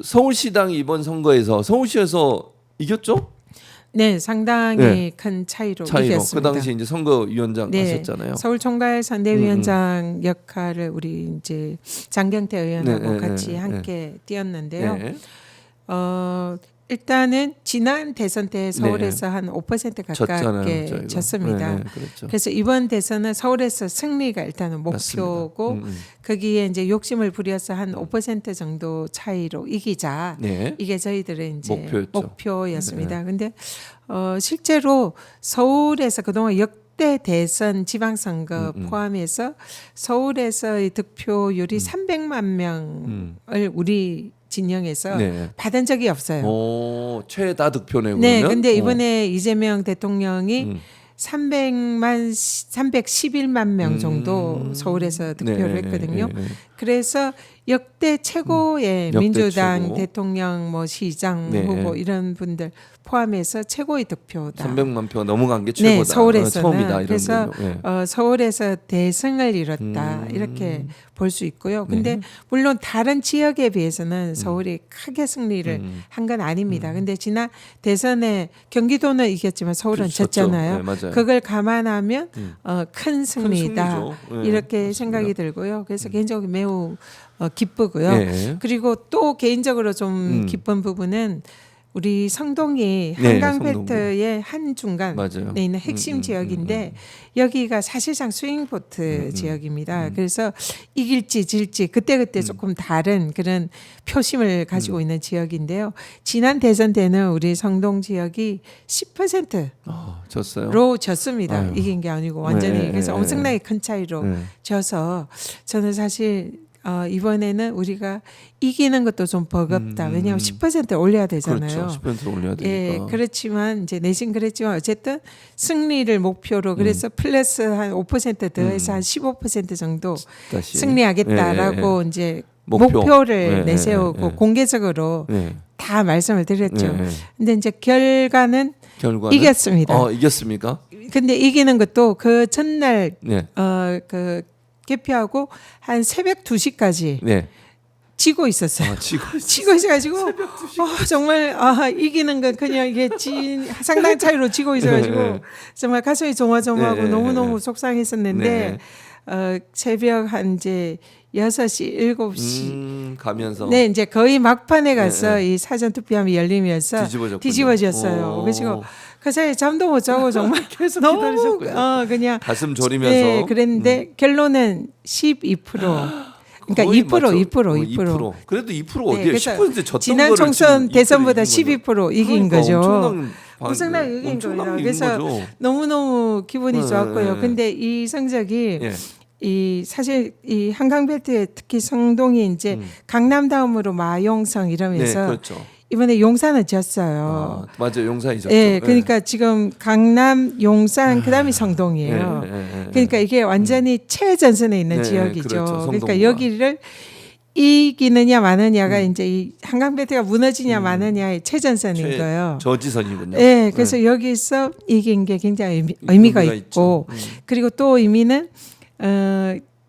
서울시당이 이번 선거에서 서울시에서 이겼죠? 네, 상당히 네. 큰 차이로 그 이겼습니다. 당시 이제 선거위원장 네, 하셨잖아요. 서울 총괄 선대위원장 역할을 우리 이제 장경태 의원하고 네, 같이 네, 함께 뛰었는데요. 네. 일단은 지난 대선 때 서울에서 한 5% 가깝게 졌잖아요, 졌습니다. 네, 그렇죠. 그래서 이번 대선은 서울에서 승리가 일단은 목표고 거기에 이제 욕심을 부려서 한 5% 정도 차이로 이기자. 네. 이게 저희들의 이제 목표였죠. 목표였습니다. 근데 실제로 서울에서 그동안 역대 대선 지방선거 포함해서 서울에서의 득표율이 300만 명을 우리 진영에서 네. 받은 적이 없어요. 오, 최다 득표네 그러면. 네, 근데 이번에 이재명 대통령이 311만 명 정도 서울에서 득표를 했거든요. 그래서 역대 최고의 역대 민주당 최고. 대통령 뭐 시장 네. 후보 이런 분들 포함해서 최고의 득표다. 300만 표가 넘어간 게 최고다. 네, 서울에서는 처음이다 이런 그래서 걸로. 네. 서울에서 대승을 이뤘다 이렇게 볼 수 있고요. 근데 물론 다른 지역에 비해서는 서울이 크게 승리를 한 건 아닙니다. 근데 지난 대선에 경기도는 이겼지만 서울은 그렇죠. 졌잖아요. 네, 맞아요. 그걸 감안하면 큰 승리다 승리죠. 네, 이렇게 맞습니다. 생각이 들고요. 그래서 개인적으로 매우 기쁘고요. 네. 그리고 또 개인적으로 좀 기쁜 부분은 우리 성동이 네, 한강벨트의 한 중간에 맞아요. 있는 핵심 지역인데 여기가 사실상 스윙보트 지역입니다. 그래서 이길지 질지 그때그때 조금 다른 그런 표심을 가지고 있는 지역인데요. 지난 대선 때는 우리 성동 지역이 10%로 졌어요. 졌습니다. 아유. 이긴 게 아니고 완전히 네, 그래서 네, 엄청나게 큰 차이로 네. 져서 저는 사실 이번에는 우리가 이기는 것도 좀 버겁다. 왜냐하면 10% 올려야 되잖아요. 그렇죠. 10% 올려야 예, 되니까. 그렇지만 이제 내심 그랬지만 어쨌든 승리를 목표로 그래서 플러스 한 5% 더해서 한 15% 정도 다시. 승리하겠다라고 예, 예. 이제 목표. 목표를 예, 내세우고 예, 예. 공개적으로 네. 다 말씀을 드렸죠. 네, 네. 근데 이제 결과는 결과는 이겼습니다. 이겼습니까? 근데 이기는 것도 그 전날 네. 그 개표하고 한 새벽 2시까지 네. 지고 있었어요. 지고 있어가지고 정말 이기는 건 그냥 이게 상당한 차이로 지고 있어가지고 네. 정말 가슴이 조마조마하고 네. 너무너무 속상했었는데 새벽 한 이제 6시 7시 가면서 네 이제 거의 막판에 가서 네. 이 사전 투표함이 열리면서 뒤집어졌어요. 그래서 그 사이에 잠도 못 자고 정말 계속 너무 기다리셨군요. 그냥 가슴 졸이면서. 네, 그랬는데 결론은 12%. 그러니까 거의 2%. 그래도 2% 네, 어디에 그래서 10% 졌던 지난 거를 총선 지금 대선보다 2% 12% 이긴 그러니까 거죠. 엄청난 이긴 겁니다. 이긴 그래서 거죠. 너무너무 기분이 네, 좋았고요. 네. 근데 이 성적이 예. 이 사실 이 한강벨트에 특히 성동이 이제 강남 다음으로 마용성 이러면서 네, 그렇죠. 이번에 용산은 졌어요. 맞아요. 용산이 졌죠. 예, 그러니까 지금 강남, 용산 그다음이 성동이에요. 그러니까 이게 완전히 최전선에 있는 네, 지역이죠. 그렇죠. 그러니까 성동구가. 여기를 이기느냐 마느냐가 이제 이 한강벨트가 무너지냐 마느냐의 최전선인 거예요. 저지선이군요. 네, 그래서 여기서 이긴 게 굉장히 의미가 있고 그리고 또 의미는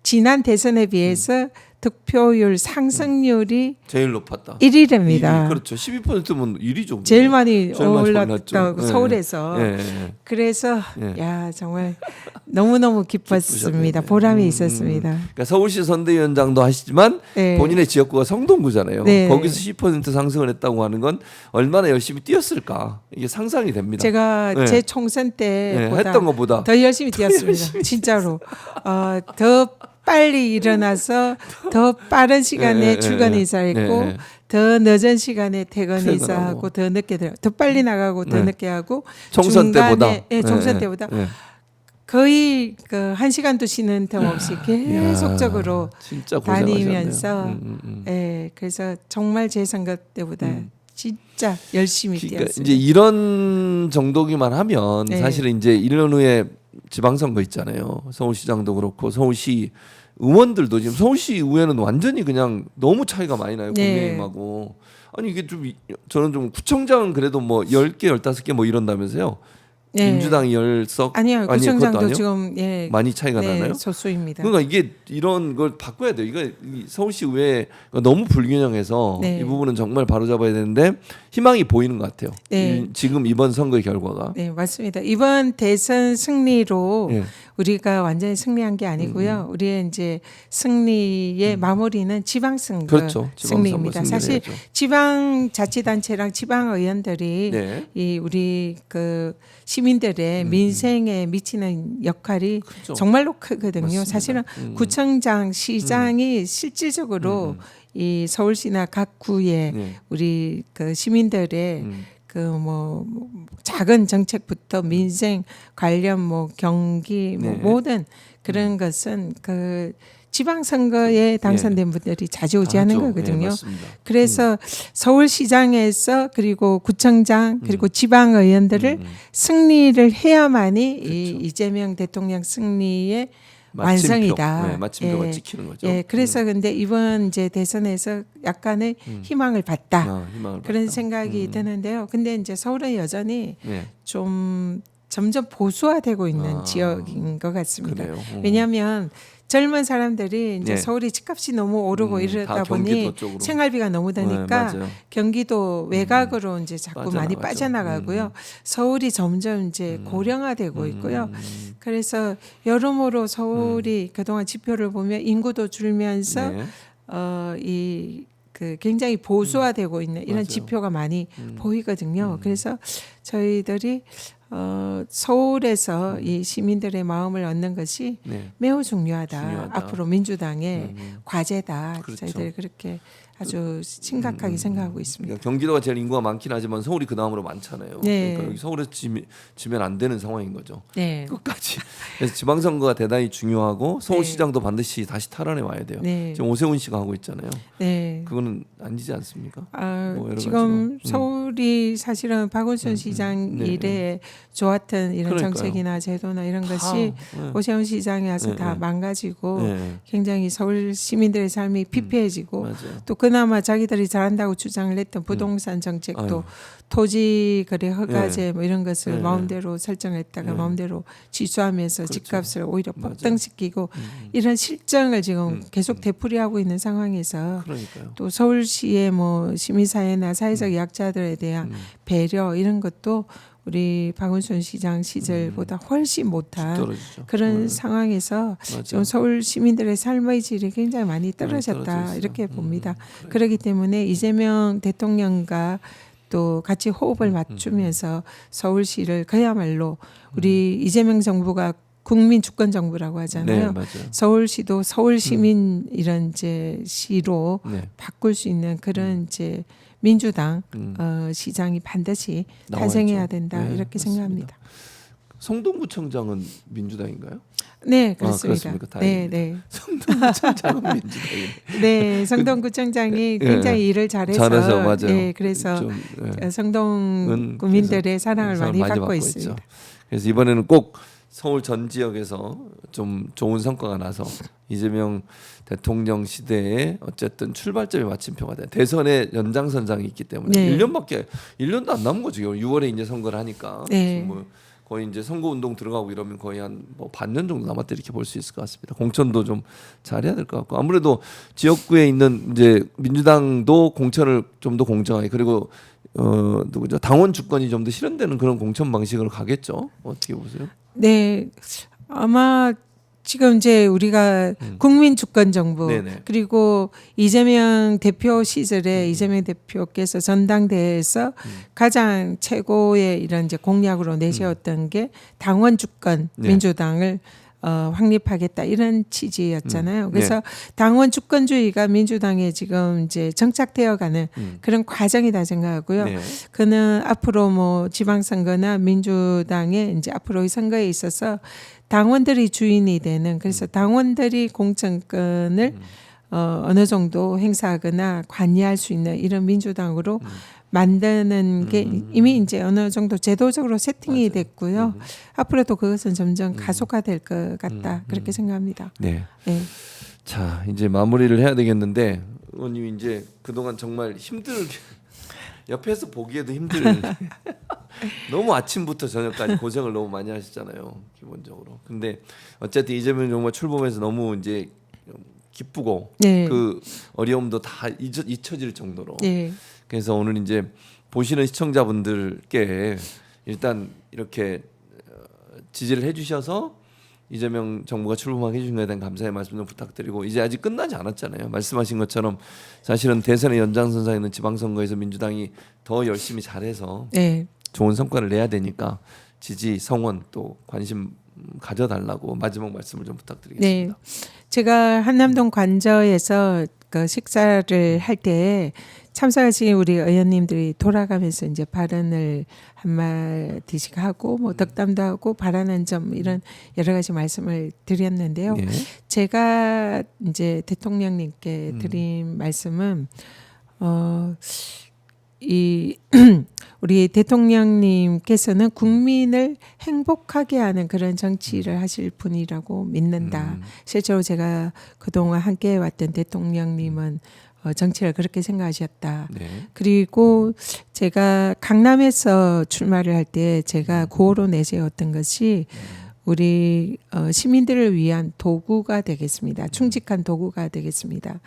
지난 대선에 비해서 득표율 상승률이 제일 높았다. 1위랍니다. 그렇죠. 12%면 1위죠. 제일 많이 제일 많이 올랐다고 올랐죠. 서울에서. 네, 네. 그래서 네. 야 정말 너무너무 기뻤습니다. 보람이 있었습니다. 그러니까 서울시 선대위원장도 하시지만 네. 본인의 지역구가 성동구잖아요. 네. 거기서 10% 상승을 했다고 하는 건 얼마나 열심히 뛰었을까 이게 상상이 됩니다. 제가 네. 제 총선 때보다 했던 것보다 더 열심히 뛰었습니다. 진짜로 더 빨리 일어나서 더 빠른 시간에 출근 이사했고 더 늦은 시간에 퇴근 이사하고 더 늦게 더 빨리 나가고 더 늦게 하고 총선 때보다 총선 때보다 거의 그 1시간도 쉬는 틈 없이 계속적으로 진짜 다니면서 그래서 정말 제 선거 때보다 진짜 열심히 그러니까 뛰었어요. 이제 이런 정도기만 하면 네. 사실은 이제 1년 후에 지방선거 있잖아요. 서울시장도 그렇고 서울시 의원들도 지금 서울시 의회는 완전히 그냥 너무 차이가 많이 나요. 네. 국민의힘하고. 아니 이게 좀 저는 좀 구청장은 그래도 뭐 10개, 15개 뭐 이런다면서요. 네. 민주당이 10석 아니요, 그것도 구청장도 아니에요? 지금 많이 차이가 네, 나나요? 소수입니다. 그러니까 이게 이런 걸 바꿔야 돼요. 이거 이 서울시 의회 너무 불균형해서 네. 이 부분은 정말 바로잡아야 되는데 희망이 보이는 것 같아요. 네. 지금 이번 선거의 결과가. 네, 맞습니다. 이번 대선 승리로 예. 우리가 완전히 승리한 게 아니고요. 우리의 이제 승리의 마무리는 지방선거 그렇죠. 지방선거 승리입니다. 사실 승리를 해야죠. 지방자치단체랑 지방의원들이 네. 이 우리 그 시민들의 민생에 미치는 역할이 그렇죠. 정말로 크거든요. 맞습니다. 사실은 구청장, 시장이 실질적으로 이 서울시나 각 구의 네. 우리 그 시민들의 그 뭐 작은 정책부터 민생 관련 뭐 경기 뭐 네. 모든 그런 것은 그 지방선거에 당선된 분들이 좌지우지하는 하죠. 거거든요. 네, 맞습니다. 그래서 서울시장에서 그리고 구청장 그리고 지방의원들을 승리를 해야만이 이 이재명 대통령 승리의 마침표. 완성이다. 네, 마침표가 예. 찍히는 거죠. 예, 그래서 근데 이번 이제 대선에서 약간의 희망을 봤다. 희망을 그런 봤다. 생각이 드는데요. 근데 이제 서울은 여전히 네. 좀 점점 보수화되고 있는 지역인 것 같습니다. 그래요. 왜냐하면 젊은 사람들이 이제 네. 서울이 집값이 너무 오르고 이러다 다 보니 경기도 쪽으로. 생활비가 너무 드니까 네, 맞아요. 경기도 외곽으로 이제 자꾸 많이 빠져나가죠. 빠져나가고요. 서울이 점점 이제 고령화되고 있고요. 그래서 여러모로 서울이 그동안 지표를 보면 인구도 줄면서 네. 이 그 굉장히 보수화되고 있는 이런 맞아요. 지표가 많이 보이거든요. 그래서 저희들이 서울에서 이 시민들의 마음을 얻는 것이 네. 매우 중요하다. 중요하다. 앞으로 민주당의 과제다. 그렇죠. 저희들이 그렇게 아주 심각하게 생각하고 있습니다. 그러니까 경기도가 제일 인구가 많긴 하지만 서울이 그 다음으로 많잖아요. 네. 그러니까 여기 서울에서 지면 안 되는 상황인 거죠. 네. 끝까지. 그래서 지방선거가 대단히 중요하고 서울시장도 반드시 다시 탈환해 와야 돼요. 네. 지금 오세훈 씨가 하고 있잖아요. 네. 그거는 아니지 않습니까? 뭐 여러 지금 가지로. 서울이 사실은 박원순 시장 네. 일에 좋았던 이런 그러니까요. 정책이나 제도나 이런 다, 것이 네. 오세훈 시장에 와서 네, 다 네. 망가지고 네. 굉장히 서울 시민들의 삶이 피폐해지고 맞아요. 또 그나마 자기들이 잘한다고 주장을 했던 부동산 정책도 아유. 토지 거래 허가제 뭐 이런 것을 네. 마음대로 설정했다가 네. 마음대로 취소하면서 그렇죠. 집값을 오히려 맞아요. 폭등시키고 이런 실정을 지금 계속 되풀이하고 있는 상황에서 그러니까요. 또 서울시의 뭐 시민사회나 사회적 약자들에 대한 배려 이런 것도 우리 박원순 시장 시절보다 훨씬 못한 떨어지죠. 그런 상황에서 맞아요. 좀 서울 시민들의 삶의 질이 굉장히 많이 떨어져 떨어졌다 있어요. 이렇게 봅니다. 그렇기 때문에 이재명 대통령과 또 같이 호흡을 맞추면서 서울시를 그야말로 우리 이재명 정부가 국민 주권 정부라고 네, 하잖아요. 맞아요. 서울시도 서울 시민 이런 이제 시로 네. 바꿀 수 있는 그런 이제 민주당 시장이 반드시 나와야죠. 탄생해야 된다 네, 이렇게 맞습니다. 생각합니다. 성동구청장은 민주당인가요? 네, 그렇습니다. 그렇습니까? 네, 다행입니다. 네. 성동구청장은 민주당이네. 네, 성동구청장이 예, 굉장히 일을 잘해서, 잘해서 맞아요. 예, 그래서 좀, 예. 성동 구민들의 사랑을 많이 받고 있습니다. 있죠. 그래서 이번에는 꼭 서울 전 지역에서 좀 좋은 성과가 나서 이재명 대통령 시대에 어쨌든 출발점이 마침표가 돼. 대선의 연장선상이 있기 때문에 네. 1년도 안 남은 거죠. 6월에 이제 선거를 하니까. 네. 그래서 뭐 거의 이제 선거 운동 들어가고 이러면 거의 한 뭐 반년 정도 남았다 이렇게 볼 수 있을 것 같습니다. 공천도 좀 잘해야 될 것 같고 아무래도 지역구에 있는 이제 민주당도 공천을 좀 더 공정하게 그리고 누구죠 당원 주권이 좀 더 실현되는 그런 공천 방식으로 가겠죠. 어떻게 보세요? 네, 아마 지금 이제 우리가 국민 주권 정부 네네. 그리고 이재명 대표 시절에 이재명 대표께서 전당대회에서 가장 최고의 이런 이제 공약으로 내세웠던 게 당원 주권 네. 민주당을 확립하겠다 이런 취지였잖아요. 그래서 네. 당원 주권주의가 민주당에 지금 이제 정착되어가는 그런 과정이다 생각하고요. 네. 그는 앞으로 뭐 지방선거나 민주당의 이제 앞으로의 선거에 있어서 당원들이 주인이 되는 그래서 당원들이 공천권을 어느 정도 행사하거나 관여할 수 있는 이런 민주당으로 만드는 게 이미 이제 어느 정도 제도적으로 세팅이 됐고요. 앞으로도 그것은 점점 가속화될 것 같다 그렇게 생각합니다. 네. 네. 자 이제 마무리를 해야 되겠는데 의원님 이제 그동안 정말 힘들게 옆에서 보기에도 힘들. 너무 아침부터 저녁까지 고생을 너무 많이 하시잖아요, 기본적으로. 근데 어쨌든 이재명 정부가 출범해서 너무 이제 기쁘고 네. 그 어려움도 다 잊혀질 정도로. 네. 그래서 오늘 이제 보시는 시청자분들께 일단 이렇게 지지를 해주셔서 이재명 정부가 출범하게 해주신 것에 대한 감사의 말씀 좀 부탁드리고, 이제 아직 끝나지 않았잖아요. 말씀하신 것처럼 사실은 대선의 연장선상에 있는 지방선거에서 민주당이 더 열심히 잘해서 네. 좋은 성과를 내야 되니까 지지, 성원 또 관심 가져달라고 마지막 말씀을 좀 부탁드리겠습니다. 제가 한남동 관저에서 그 식사를 할 때 참석하신 우리 의원님들이 돌아가면서 이제 발언을 한마디씩 하고 뭐 덕담도 하고 바라는 점 이런 여러 가지 말씀을 드렸는데요. 예. 제가 이제 대통령님께 드린 말씀은 이 우리 대통령님께서는 국민을 행복하게 하는 그런 정치를 하실 분이라고 믿는다. 실제로 제가 그동안 함께 왔던 대통령님은 정치를 그렇게 생각하셨다. 네. 그리고 제가 강남에서 출마를 할 때 제가 구호로 내세웠던 것이 우리 시민들을 위한 도구가 되겠습니다. 충직한 도구가 되겠습니다.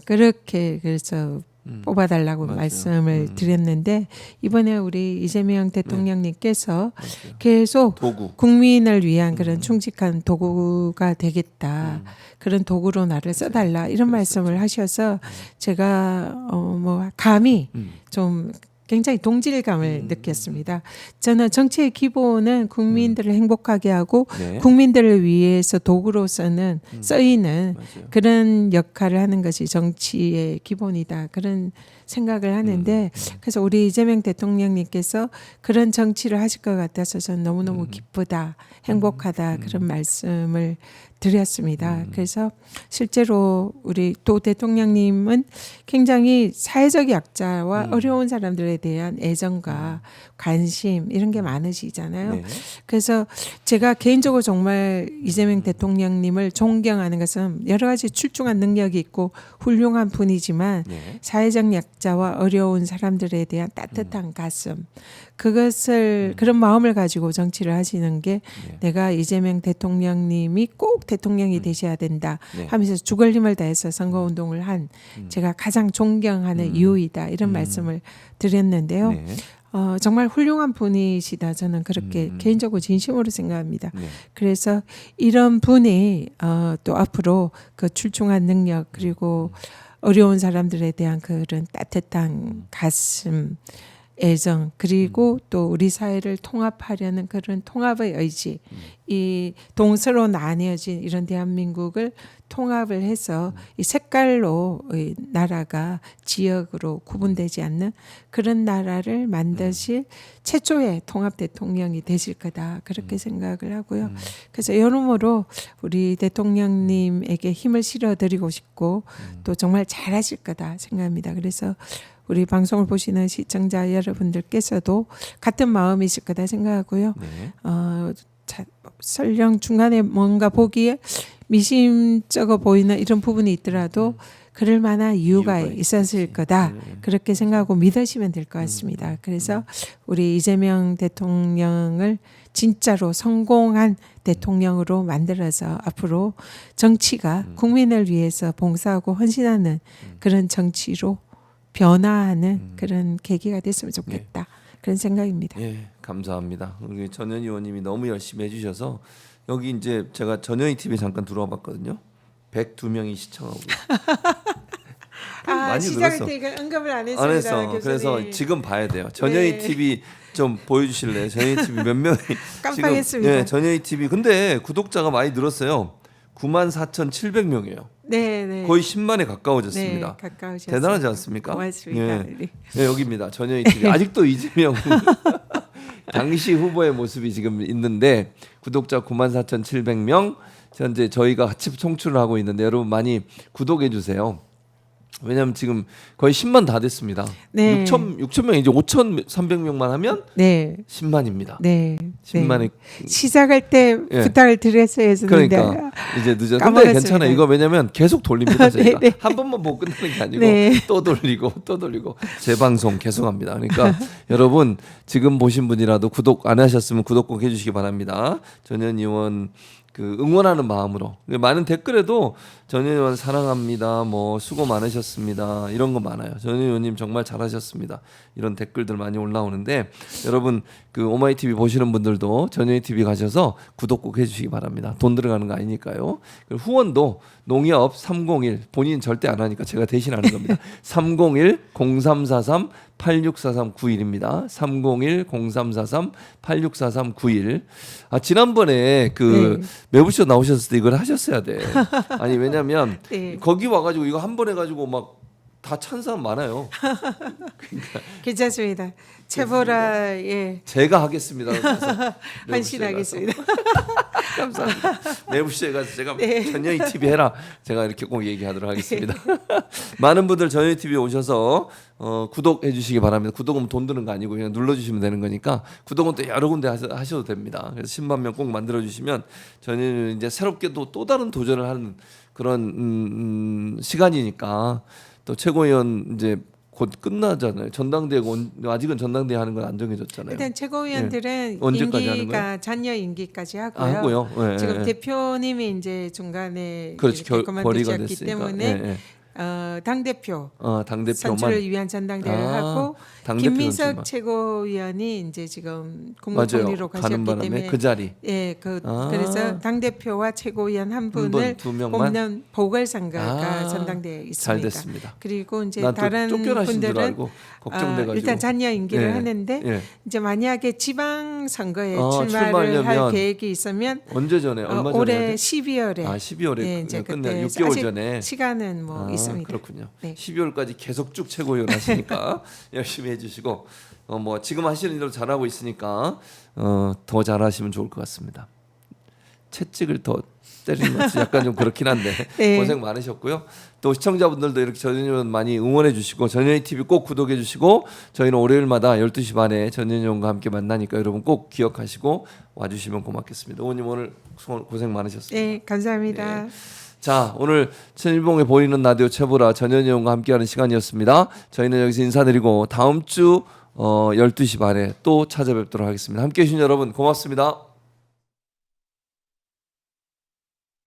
그렇게 그래서 뽑아달라고 맞아요. 말씀을 드렸는데 이번에 우리 이재명 대통령님께서 맞아요. 계속 도구. 국민을 위한 그런 충직한 도구가 되겠다. 그런 도구로 나를 써달라 이런 말씀을 하셔서 제가 뭐 감히 좀 굉장히 동질감을 느꼈습니다. 저는 정치의 기본은 국민들을 행복하게 하고 네. 국민들을 위해서 도구로서는 쓰이는 맞아요. 그런 역할을 하는 것이 정치의 기본이다. 그런 생각을 하는데 그래서 우리 이재명 대통령님께서 그런 정치를 하실 것 같아서 저는 너무너무 기쁘다. 행복하다. 그런 말씀을 드렸습니다. 그래서 실제로 우리 도 대통령님은 굉장히 사회적 약자와 어려운 사람들에 대한 애정과 관심 이런 게 많으시잖아요. 네. 그래서 제가 개인적으로 정말 이재명 대통령님을 존경하는 것은 여러 가지 출중한 능력이 있고 훌륭한 분이지만 네. 사회적 약자와 어려운 사람들에 대한 따뜻한 가슴 그것을 그런 마음을 가지고 정치를 하시는 게 내가 이재명 대통령님이 꼭 대통령이 되셔야 된다 네. 하면서 죽을 힘을 다해서 선거운동을 한 제가 가장 존경하는 이유이다 이런 말씀을 드렸는데요. 네. 정말 훌륭한 분이시다 저는 그렇게 개인적으로 진심으로 생각합니다. 네. 그래서 이런 분이 또 앞으로 그 출중한 능력 그리고 어려운 사람들에 대한 그런 따뜻한 가슴 애정 그리고 또 우리 사회를 통합하려는 그런 통합의 의지 이 동서로 나뉘어진 이런 대한민국을 통합을 해서 이 색깔로 이 나라가 지역으로 구분되지 않는 그런 나라를 만드실 최초의 통합 대통령이 되실 거다 그렇게 생각을 하고요. 그래서 여러모로 우리 대통령님에게 힘을 실어드리고 싶고 또 정말 잘하실 거다 생각합니다. 그래서 우리 방송을 보시는 시청자 여러분들께서도 같은 마음이실 거다 생각하고요. 네. 설령 중간에 뭔가 보기에 미심쩍어 보이는 이런 부분이 있더라도 그럴 만한 이유가 있었을 거다. 그렇게 생각하고 믿으시면 될 것 같습니다. 그래서 우리 이재명 대통령을 진짜로 성공한 대통령으로 만들어서 앞으로 정치가 국민을 위해서 봉사하고 헌신하는 그런 정치로 변화하는 그런 계기가 됐으면 좋겠다. 그런 생각입니다. 예, 감사합니다. 우리 전현희 의원님이 너무 열심히 해주셔서 여기 이제 제가 전현희 TV 잠깐 들어와 봤거든요. 102명이 시청하고 많이 시작할 늘었어. 때 이거 언급을 안 했습니다. 안 했어. 교수님. 그래서 지금 봐야 돼요. 전현희 네. TV 좀 보여주실래요? 전현희 TV 몇 명이 깜빡했습니다. 지금, 예, 전현희 TV 근데 구독자가 많이 늘었어요. 94,700명이에요. 네, 네. 거의 10만에 가까워졌습니다. 네, 가까우셨습니다. 대단하지 않습니까? 고맙습니다. 예. 네, 여기입니다. 전현희 TV. 아직도 이재명 당시 후보의 모습이 지금 있는데 구독자 94,700명 현재 저희가 같이 총출을 하고 있는데 여러분 많이 구독해 주세요. 왜냐하면 지금 거의 10만 다 됐습니다. 네. 6천 명 이제 5,300명만 하면 네. 10만입니다. 네. 10만에 시작할 때 예. 부탁을 드렸어야 했는데 그러니까 이제 늦어. 근데 까먹었습니다. 괜찮아요. 이거 왜냐면 계속 돌립니다. 저희가 네, 네. 한 번만 보고 끝나는 게 아니고 네. 또 돌리고 재방송 계속합니다. 그러니까 여러분 지금 보신 분이라도 구독 안 하셨으면 구독 꼭 해주시기 바랍니다. 전현 의원 그 응원하는 마음으로 많은 댓글에도 전현 의원 사랑합니다. 뭐 수고 많으셨습니다. 이런 거 많아요. 전현 의원님 정말 잘하셨습니다. 이런 댓글들 많이 올라오는데 여러분 그 오마이 TV 보시는 분들도 전현희 TV 가셔서 구독 꼭 해주시기 바랍니다. 돈 들어가는 거 아니니까요. 그리고 후원도 농협 301 본인 절대 안 하니까 제가 대신 하는 겁니다. 301-0343-864391입니다. 301-0343-864391. 아 지난번에 그 네. 매부쇼 나오셨을 때 이걸 하셨어야 돼. 아니 왜냐면 네. 거기 와가지고 이거 한 번 해가지고 막 다 찬 사람 많아요. 괜찮습니다. 체보라 예. 제가 하겠습니다. 헌신하겠습니다. 감사합니다. 내부시에 가서 제가 네. 전현희 TV 해라. 제가 이렇게 꼭 얘기하도록 하겠습니다. 많은 분들 전현희 TV 오셔서 구독해 주시기 바랍니다. 구독은 돈 드는 거 아니고 그냥 눌러주시면 되는 거니까 구독은 또 여러 군데 하셔도 됩니다. 그래서 10만 명 꼭 만들어 주시면 저는 이제 새롭게 또 다른 도전을 하는 그런 시간이니까 또 최고위원 이제 곧 끝나잖아요. 전당대회 아직은 전당대회 하는 건 안 정해졌잖아요. 일단 최고위원들은 언제까지 하는 임기가 잔여 임기까지 하고요. 아, 하고요. 예, 지금 예. 대표님이 이제 중간에 그렇지 이렇게 거리가 그만두셨기 됐으니까. 때문에 예, 예. 당 대표 당 대표만 선출을 위한 전당대회를 하고 당대표 김민석 선출만. 최고위원이 이제 지금 맞아요. 국무총리로 가는 가셨기 바람에 때문에 그 자리 예, 아. 그래서 당 대표와 최고위원 한 분, 분을 두 명만? 뽑는 보궐선거가 아, 전당대회에 있습니다. 잘 됐습니다. 그리고 이제 난 또 다른 쫓겨나신 줄 분들은 알고 걱정돼가지고 일단 잔여 임기를 예, 하는데 예. 이제 만약에 지방 선거에 출마하려면 할 계획이 있으면 언제 전에 얼마 전에 올해 해야 돼? 12월에 12월에 예, 이제 끝내 그때 6개월 아직 전에 시간은 뭐 있습니다. 그렇군요. 네. 12월까지 계속 쭉 최고위원 하시니까 열심히 해주시고 뭐 지금 하시는 대로 잘하고 있으니까 더 잘하시면 좋을 것 같습니다. 채찍을 더 때리는 것이 약간 좀 그렇긴 한데 네. 고생 많으셨고요. 또 시청자분들도 이렇게 전현희 의원 많이 응원해 주시고 전현희 TV 꼭 구독해 주시고 저희는 월요일마다 12시 반에 전현희 의원과 함께 만나니까 여러분 꼭 기억하시고 와주시면 고맙겠습니다. 의원님 오늘 고생 많으셨습니다. 네, 감사합니다. 네. 자 오늘 천일봉에 보이는 라디오 최보라 전현희 의원과 함께하는 시간이었습니다. 저희는 여기서 인사드리고 다음 주 12시 반에 또 찾아뵙도록 하겠습니다. 함께해 주신 여러분 고맙습니다.